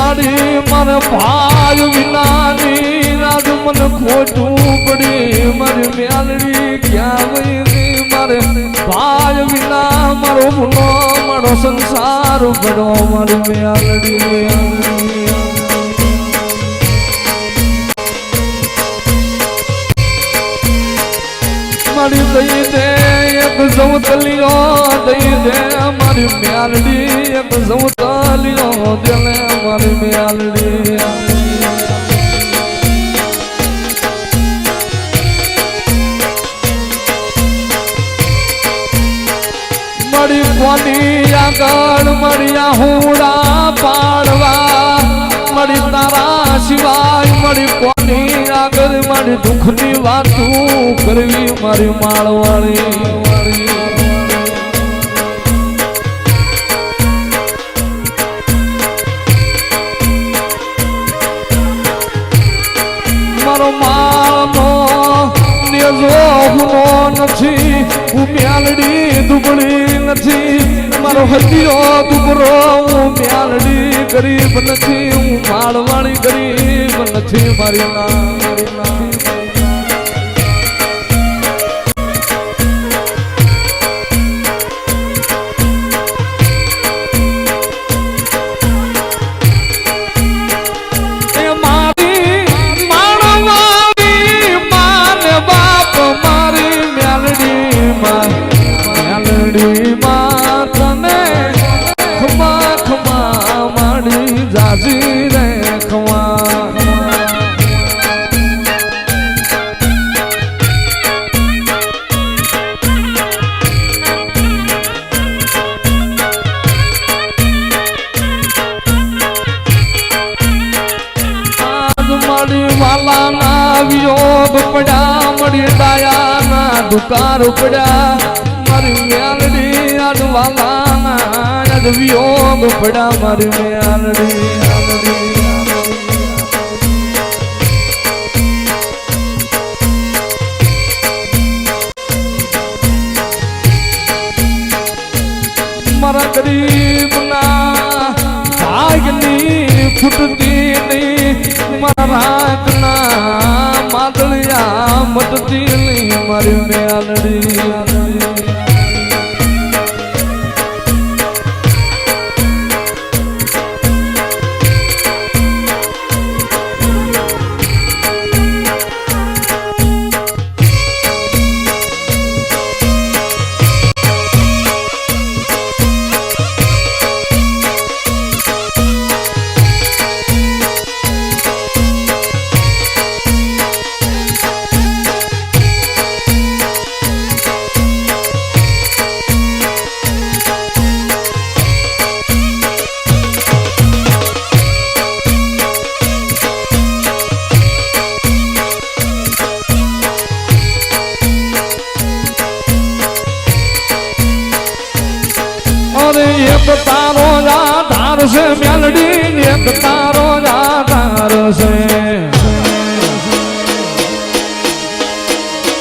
મારી મારે ભાઈ વિનાની રાજ મને ખોટું પડી મારી મેલડી ક્યાં ગઈ મારે ભાઈ વિના મારો ભૂલો મારો સંસાર પડો મારી મેલડી મારી દઈ દે એક જવતલિયો દઈ દે મારી મેલડી એક જવતલિયો દેલે મારી મેલડી મારી કોની આગળ મારી હુડા પાડવા મારી તારા સિવાય મારી કોની આગળ મારી દુઃખની વાતું કરવી મારી માળવાળી મારો માળનો નેજો હુનો નથી હું મેલડી દુબળી નથી મારો હદિયો દુબરો હું મેલડી ગરીબ નથી હું માળવાળી ગરીબ નથી મારી ના દુકાર પડ્યા મારી મેલડી અડવાલાના અડ વિયોગ પડ્યા મારી મેલડી મારા ગરીબના ભાગની ફૂટતી નહીં મારા રાતના માદળિયા મટતી નહીં મારી મેલડી તારો આધાર છે મેલડી એક તારો આધાર છે